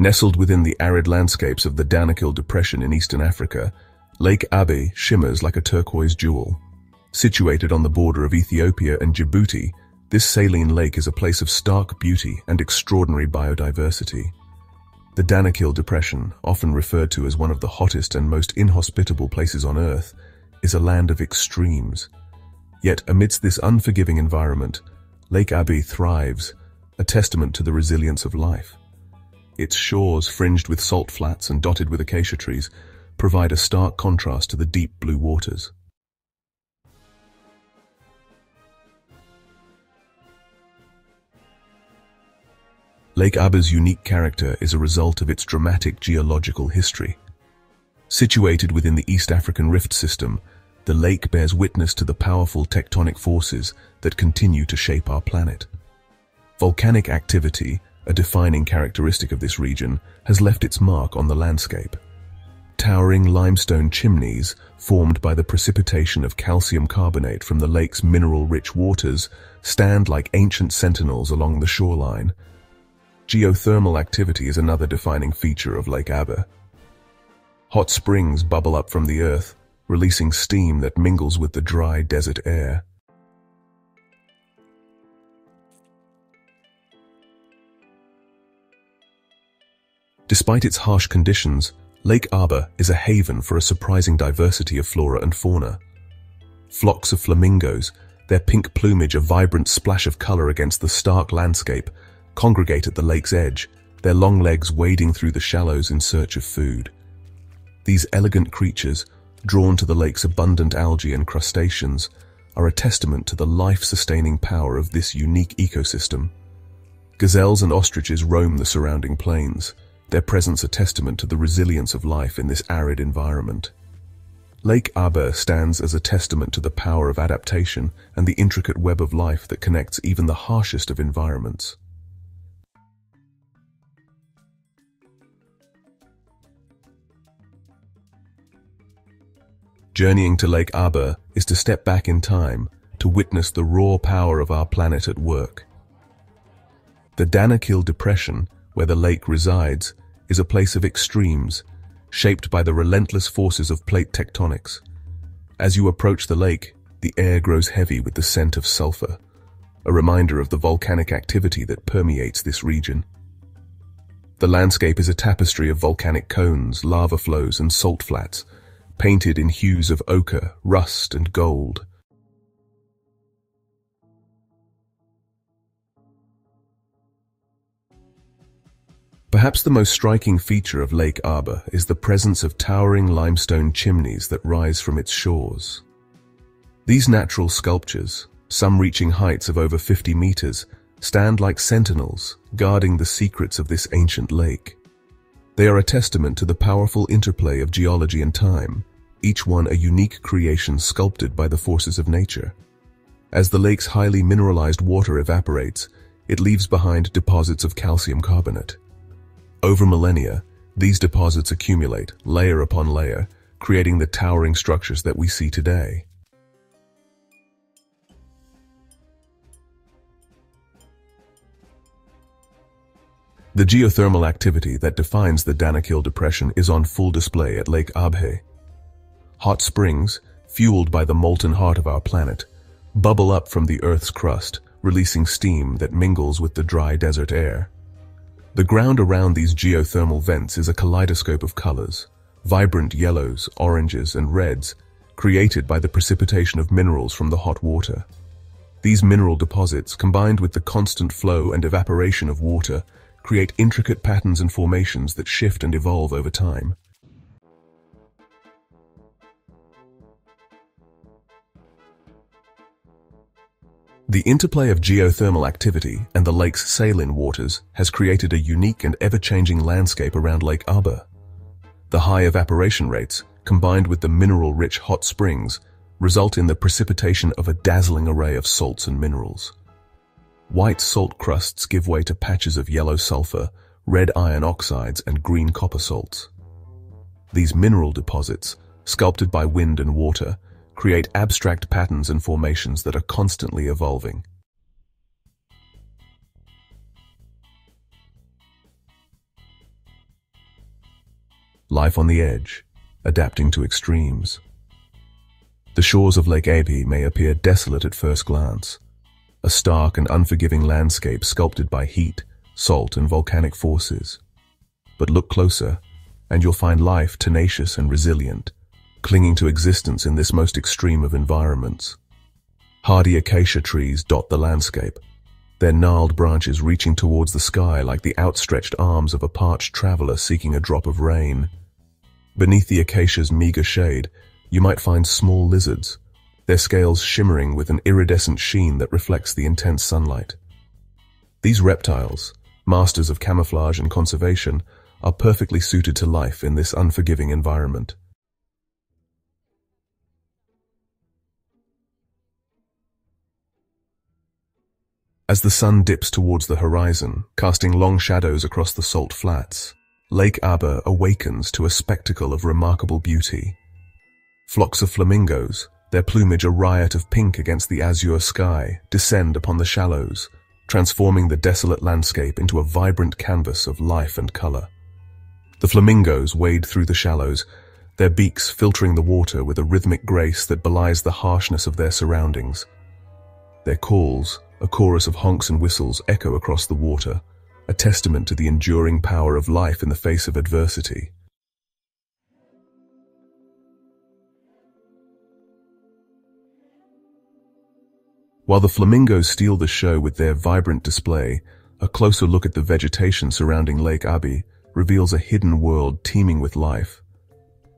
Nestled within the arid landscapes of the Danakil Depression in eastern Africa, Lake Abhe shimmers like a turquoise jewel. Situated on the border of Ethiopia and Djibouti, this saline lake is a place of stark beauty and extraordinary biodiversity. The Danakil Depression, often referred to as one of the hottest and most inhospitable places on Earth, is a land of extremes. Yet amidst this unforgiving environment, Lake Abhe thrives, a testament to the resilience of life. Its shores, fringed with salt flats and dotted with acacia trees, provide a stark contrast to the deep blue waters. Lake Abhe's unique character is a result of its dramatic geological history. Situated within the East African Rift System, the lake bears witness to the powerful tectonic forces that continue to shape our planet. Volcanic activity, a defining characteristic of this region, has left its mark on the landscape. Towering limestone chimneys, formed by the precipitation of calcium carbonate from the lake's mineral-rich waters, stand like ancient sentinels along the shoreline. Geothermal activity is another defining feature of Lake Abhe. Hot springs bubble up from the earth, releasing steam that mingles with the dry desert air. Despite its harsh conditions, Lake Abhe is a haven for a surprising diversity of flora and fauna. Flocks of flamingos, their pink plumage a vibrant splash of color against the stark landscape, congregate at the lake's edge, their long legs wading through the shallows in search of food. These elegant creatures, drawn to the lake's abundant algae and crustaceans, are a testament to the life-sustaining power of this unique ecosystem. Gazelles and ostriches roam the surrounding plains, their presence a testament to the resilience of life in this arid environment. Lake Abhe stands as a testament to the power of adaptation and the intricate web of life that connects even the harshest of environments. Journeying to Lake Abhe is to step back in time to witness the raw power of our planet at work. The Danakil Depression, where the lake resides, is a place of extremes, shaped by the relentless forces of plate tectonics. As you approach the lake, the air grows heavy with the scent of sulfur, a reminder of the volcanic activity that permeates this region. The landscape is a tapestry of volcanic cones, lava flows, and salt flats, painted in hues of ochre, rust, and gold. Perhaps the most striking feature of Lake Abhe is the presence of towering limestone chimneys that rise from its shores. These natural sculptures, some reaching heights of over 50 meters, stand like sentinels, guarding the secrets of this ancient lake. They are a testament to the powerful interplay of geology and time, each one a unique creation sculpted by the forces of nature. As the lake's highly mineralized water evaporates, it leaves behind deposits of calcium carbonate. Over millennia, these deposits accumulate, layer upon layer, creating the towering structures that we see today. The geothermal activity that defines the Danakil Depression is on full display at Lake Abhe. Hot springs, fueled by the molten heart of our planet, bubble up from the Earth's crust, releasing steam that mingles with the dry desert air. The ground around these geothermal vents is a kaleidoscope of colors, vibrant yellows, oranges, and reds, created by the precipitation of minerals from the hot water. These mineral deposits, combined with the constant flow and evaporation of water, create intricate patterns and formations that shift and evolve over time. The interplay of geothermal activity and the lake's saline waters has created a unique and ever-changing landscape around Lake Abhe. The high evaporation rates, combined with the mineral-rich hot springs, result in the precipitation of a dazzling array of salts and minerals. White salt crusts give way to patches of yellow sulfur, red iron oxides, and green copper salts. These mineral deposits, sculpted by wind and water, create abstract patterns and formations that are constantly evolving. life on the edge, adapting to extremes. The shores of Lake Abhe may appear desolate at first glance, a stark and unforgiving landscape sculpted by heat, salt, and volcanic forces. But look closer, and you'll find life tenacious and resilient, clinging to existence in this most extreme of environments. Hardy acacia trees dot the landscape, their gnarled branches reaching towards the sky like the outstretched arms of a parched traveler seeking a drop of rain. Beneath the acacia's meager shade, you might find small lizards, their scales shimmering with an iridescent sheen that reflects the intense sunlight. These reptiles, masters of camouflage and conservation, are perfectly suited to life in this unforgiving environment. As the sun dips towards the horizon, casting long shadows across the salt flats, Lake Abhe awakens to a spectacle of remarkable beauty. Flocks of flamingos, their plumage a riot of pink against the azure sky, descend upon the shallows, transforming the desolate landscape into a vibrant canvas of life and color. The flamingos wade through the shallows, their beaks filtering the water with a rhythmic grace that belies the harshness of their surroundings. Their calls, a chorus of honks and whistles, echo across the water, a testament to the enduring power of life in the face of adversity. While the flamingos steal the show with their vibrant display, a closer look at the vegetation surrounding Lake Abhe reveals a hidden world teeming with life.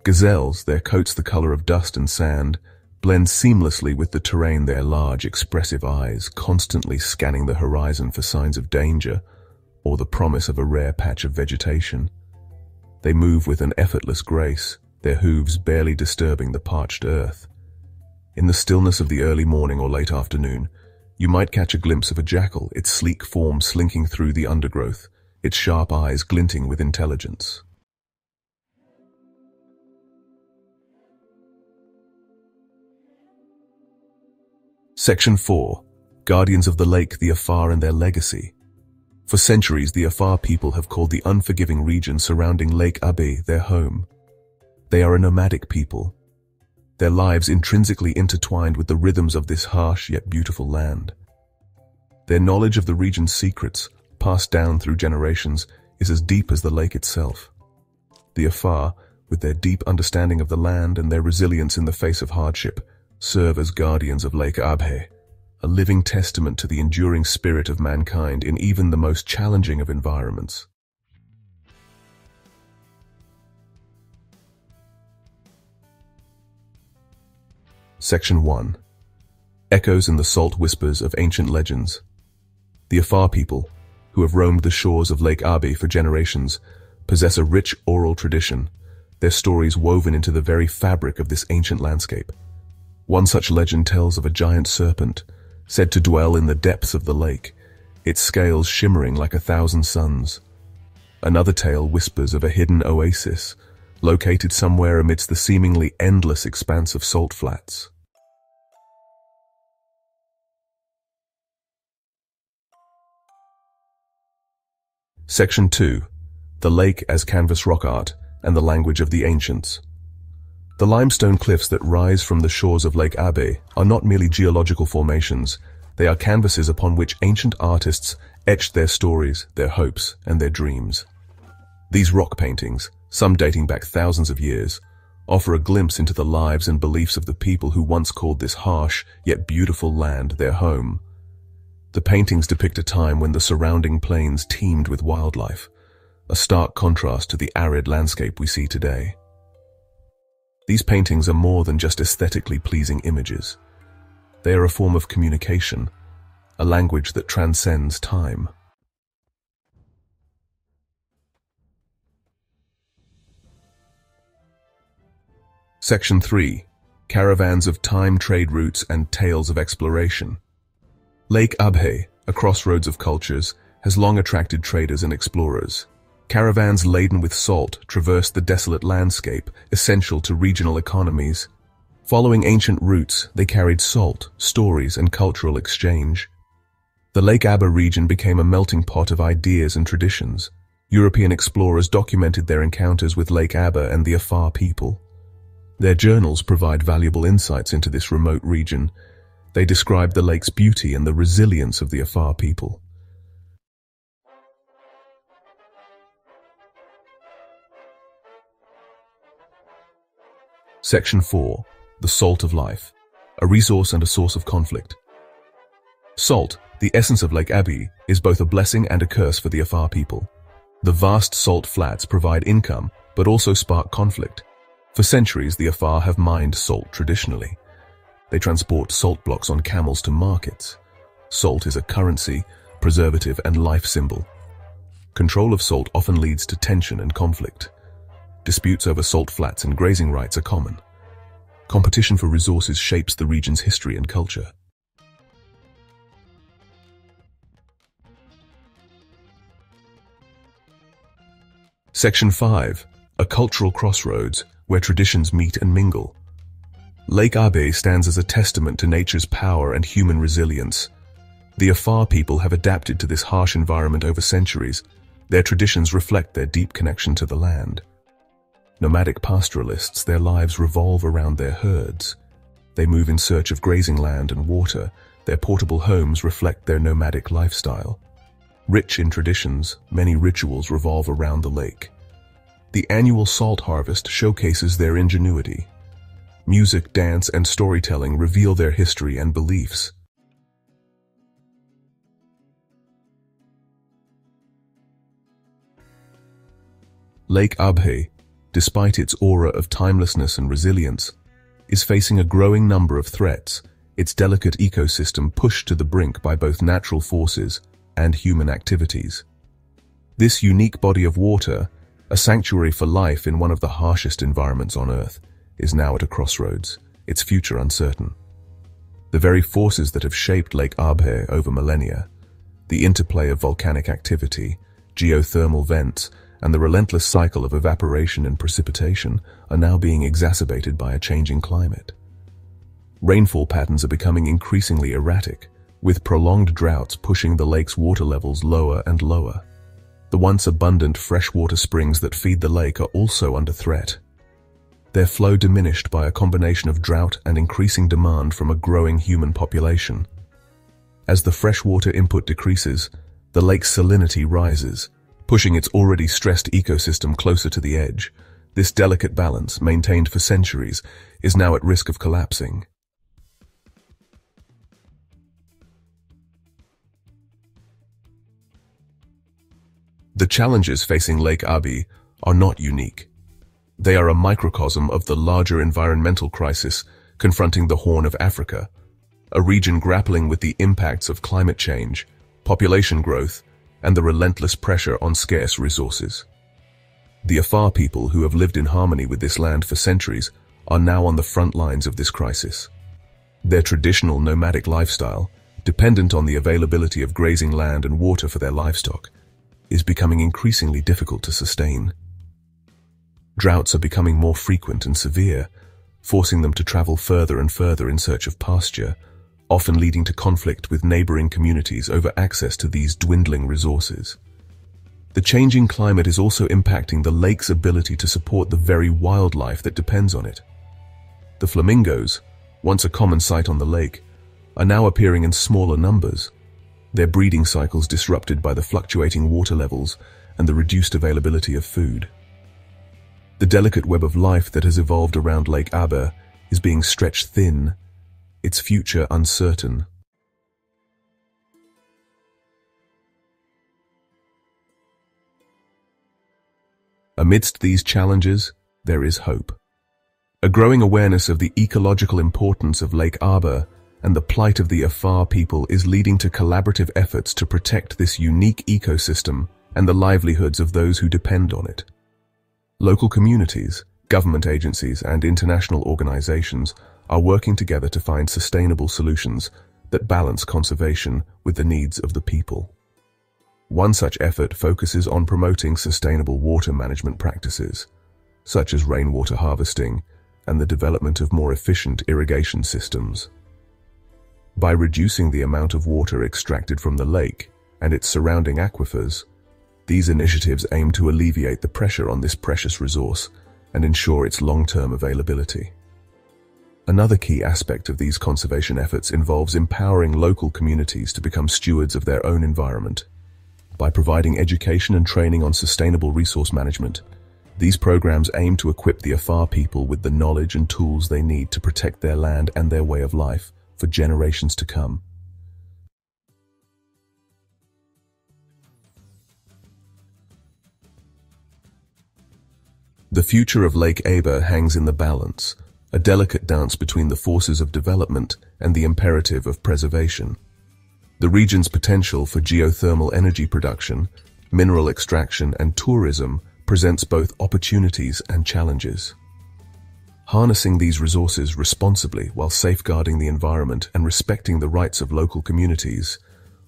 Gazelles, their coats the color of dust and sand, blend seamlessly with the terrain, their large, expressive eyes constantly scanning the horizon for signs of danger or the promise of a rare patch of vegetation. They move with an effortless grace, their hooves barely disturbing the parched earth. In the stillness of the early morning or late afternoon, you might catch a glimpse of a jackal, its sleek form slinking through the undergrowth, its sharp eyes glinting with intelligence. Section 4. Guardians of the Lake, the Afar and their legacy. For centuries, the Afar people have called the unforgiving region surrounding Lake Abhe their home. They are a nomadic people, their lives intrinsically intertwined with the rhythms of this harsh yet beautiful land. Their knowledge of the region's secrets, passed down through generations, is as deep as the lake itself. The Afar, with their deep understanding of the land and their resilience in the face of hardship, serve as guardians of Lake Abhe, a living testament to the enduring spirit of mankind in even the most challenging of environments. Section 1. Echoes and the salt whispers of ancient legends. The Afar people, who have roamed the shores of Lake Abhe for generations, possess a rich oral tradition, their stories woven into the very fabric of this ancient landscape. One such legend tells of a giant serpent, said to dwell in the depths of the lake, its scales shimmering like 1,000 suns. Another tale whispers of a hidden oasis, located somewhere amidst the seemingly endless expanse of salt flats. Section 2. The lake as canvas rock art and the language of the ancients. The limestone cliffs that rise from the shores of Lake Abhe are not merely geological formations, they are canvases upon which ancient artists etched their stories, their hopes, and their dreams. These rock paintings, some dating back thousands of years, offer a glimpse into the lives and beliefs of the people who once called this harsh yet beautiful land their home. The paintings depict a time when the surrounding plains teemed with wildlife, a stark contrast to the arid landscape we see today. These paintings are more than just aesthetically pleasing images. They are a form of communication, a language that transcends time. Section 3. Caravans of time, trade routes, and tales of exploration. Lake Abhe, a crossroads of cultures, has long attracted traders and explorers. Caravans laden with salt traversed the desolate landscape, essential to regional economies. Following ancient routes, they carried salt, stories, and cultural exchange. The Lake Abhe region became a melting pot of ideas and traditions, European explorers documented their encounters with Lake Abhe and the Afar people. Their journals provide valuable insights into this remote region. They describe the lake's beauty and the resilience of the Afar people. Section 4. The Salt of Life, a resource and a source of conflict. Salt, the essence of Lake Abhe, is both a blessing and a curse for the Afar people. The vast salt flats provide income, but also spark conflict. For centuries, the Afar have mined salt traditionally. They transport salt blocks on camels to markets. Salt is a currency, preservative, and life symbol. Control of salt often leads to tension and conflict. Disputes over salt flats and grazing rights are common. Competition for resources shapes the region's history and culture. Section 5. A cultural crossroads where traditions meet and mingle. Lake Abhe stands as a testament to nature's power and human resilience. The Afar people have adapted to this harsh environment over centuries. Their traditions reflect their deep connection to the land. Nomadic pastoralists, their lives revolve around their herds. They move in search of grazing land and water. Their portable homes reflect their nomadic lifestyle. Rich in traditions, many rituals revolve around the lake. The annual salt harvest showcases their ingenuity. Music, dance, and storytelling reveal their history and beliefs. Lake Abhe, despite its aura of timelessness and resilience, is facing a growing number of threats, its delicate ecosystem pushed to the brink by both natural forces and human activities. This unique body of water, a sanctuary for life in one of the harshest environments on Earth, is now at a crossroads, its future uncertain. The very forces that have shaped Lake Abhe over millennia, the interplay of volcanic activity, geothermal vents, and the relentless cycle of evaporation and precipitation are now being exacerbated by a changing climate. Rainfall patterns are becoming increasingly erratic, with prolonged droughts pushing the lake's water levels lower and lower. The once abundant freshwater springs that feed the lake are also under threat. Their flow diminished by a combination of drought and increasing demand from a growing human population. As the freshwater input decreases, the lake's salinity rises, pushing its already stressed ecosystem closer to the edge. This delicate balance, maintained for centuries, is now at risk of collapsing. The challenges facing Lake Abhe are not unique. They are a microcosm of the larger environmental crisis confronting the Horn of Africa, a region grappling with the impacts of climate change, population growth, and the relentless pressure on scarce resources. The Afar people, who have lived in harmony with this land for centuries, are now on the front lines of this crisis. Their traditional nomadic lifestyle, dependent on the availability of grazing land and water for their livestock, is becoming increasingly difficult to sustain. Droughts are becoming more frequent and severe, forcing them to travel further and further in search of pasture, often leading to conflict with neighboring communities over access to these dwindling resources. The changing climate is also impacting the lake's ability to support the very wildlife that depends on it. The flamingos, once a common sight on the lake, are now appearing in smaller numbers, their breeding cycles disrupted by the fluctuating water levels and the reduced availability of food. The delicate web of life that has evolved around Lake Abhe is being stretched thin, its future uncertain. Amidst these challenges, there is hope. A growing awareness of the ecological importance of Lake Abhe and the plight of the Afar people is leading to collaborative efforts to protect this unique ecosystem and the livelihoods of those who depend on it. Local communities, government agencies, and international organizations are working together to find sustainable solutions that balance conservation with the needs of the people. One such effort focuses on promoting sustainable water management practices, such as rainwater harvesting and the development of more efficient irrigation systems. By reducing the amount of water extracted from the lake and its surrounding aquifers, These initiatives aim to alleviate the pressure on this precious resource and ensure its long-term availability. Another key aspect of these conservation efforts involves empowering local communities to become stewards of their own environment. By providing education and training on sustainable resource management, these programs aim to equip the Afar people with the knowledge and tools they need to protect their land and their way of life for generations to come. The future of Lake Abhe hangs in the balance, a delicate dance between the forces of development and the imperative of preservation. The region's potential for geothermal energy production, mineral extraction, and tourism presents both opportunities and challenges. Harnessing these resources responsibly while safeguarding the environment and respecting the rights of local communities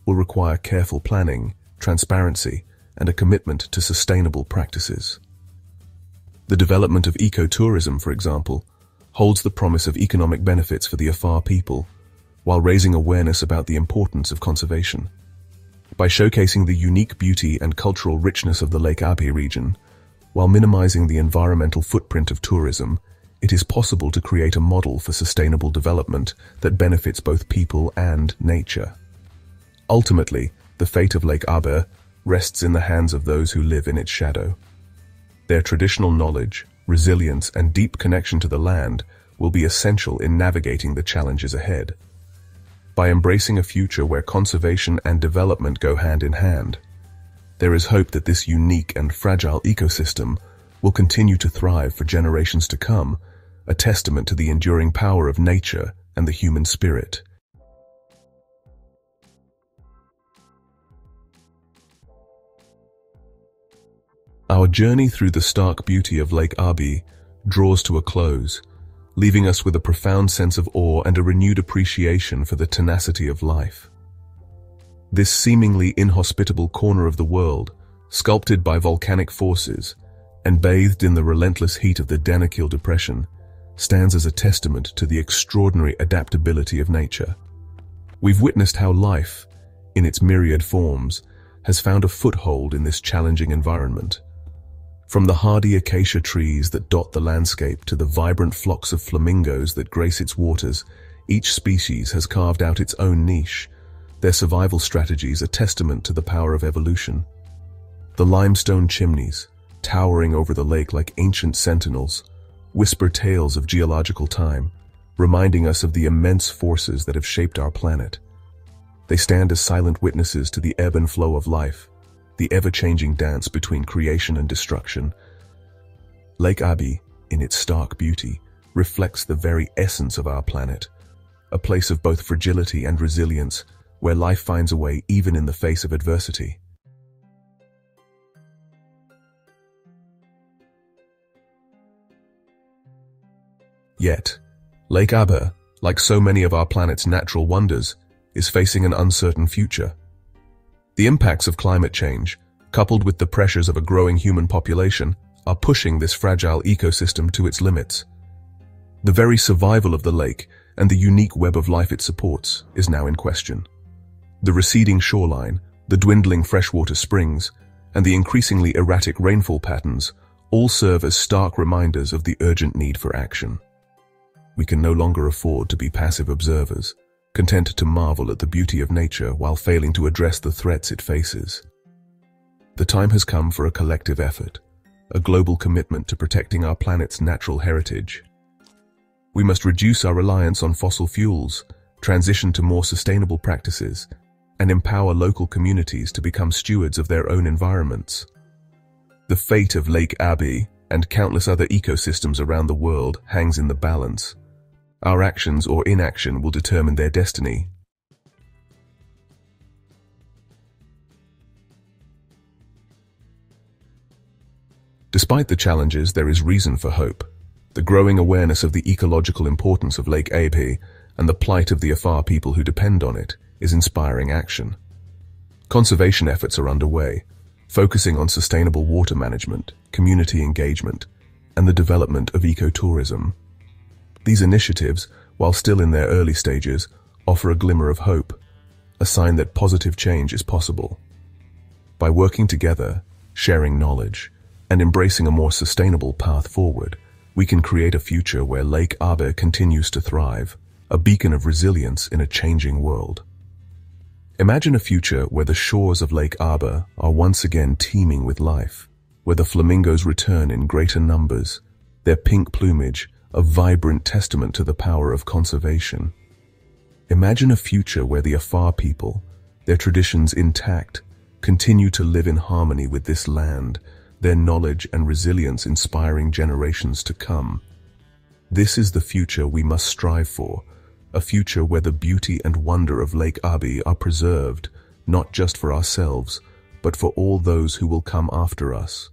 will require careful planning, transparency, and a commitment to sustainable practices. The development of ecotourism, for example, holds the promise of economic benefits for the Afar people, while raising awareness about the importance of conservation. By showcasing the unique beauty and cultural richness of the Lake Abhe region, while minimizing the environmental footprint of tourism, it is possible to create a model for sustainable development that benefits both people and nature. Ultimately, the fate of Lake Abhe rests in the hands of those who live in its shadow. Their traditional knowledge, resilience, and deep connection to the land will be essential in navigating the challenges ahead. By embracing a future where conservation and development go hand in hand, there is hope that this unique and fragile ecosystem will continue to thrive for generations to come, a testament to the enduring power of nature and the human spirit. Our journey through the stark beauty of Lake Abhe draws to a close, leaving us with a profound sense of awe and a renewed appreciation for the tenacity of life. This seemingly inhospitable corner of the world, sculpted by volcanic forces and bathed in the relentless heat of the Tranquil Depression, stands as a testament to the extraordinary adaptability of nature. We've witnessed how life, in its myriad forms, has found a foothold in this challenging environment. From the hardy acacia trees that dot the landscape to the vibrant flocks of flamingos that grace its waters, each species has carved out its own niche, their survival strategies a testament to the power of evolution. The limestone chimneys, towering over the lake like ancient sentinels, whisper tales of geological time, reminding us of the immense forces that have shaped our planet. They stand as silent witnesses to the ebb and flow of life, the ever-changing dance between creation and destruction. Lake Abhe, in its stark beauty, reflects the very essence of our planet, a place of both fragility and resilience, where life finds a way even in the face of adversity. Yet, Lake Abhe, like so many of our planet's natural wonders, is facing an uncertain future. The impacts of climate change, coupled with the pressures of a growing human population, are pushing this fragile ecosystem to its limits. The very survival of the lake and the unique web of life it supports is now in question. The receding shoreline, the dwindling freshwater springs, and the increasingly erratic rainfall patterns all serve as stark reminders of the urgent need for action. We can no longer afford to be passive observers, content to marvel at the beauty of nature while failing to address the threats it faces. The time has come for a collective effort, a global commitment to protecting our planet's natural heritage. We must reduce our reliance on fossil fuels, transition to more sustainable practices, and empower local communities to become stewards of their own environments. The fate of Lake Abhe and countless other ecosystems around the world hangs in the balance. Our actions or inaction will determine their destiny. Despite the challenges, there is reason for hope. The growing awareness of the ecological importance of Lake Abhe and the plight of the Afar people who depend on it is inspiring action. Conservation efforts are underway, focusing on sustainable water management, community engagement, and the development of ecotourism. These initiatives, while still in their early stages, offer a glimmer of hope, a sign that positive change is possible. By working together, sharing knowledge, and embracing a more sustainable path forward, we can create a future where Lake Abhe continues to thrive, a beacon of resilience in a changing world. Imagine a future where the shores of Lake Abhe are once again teeming with life, where the flamingos return in greater numbers, their pink plumage a vibrant testament to the power of conservation. Imagine a future where the Afar people, their traditions intact, continue to live in harmony with this land, their knowledge and resilience inspiring generations to come. This is the future we must strive for, a future where the beauty and wonder of Lake Abhe are preserved, not just for ourselves, but for all those who will come after us.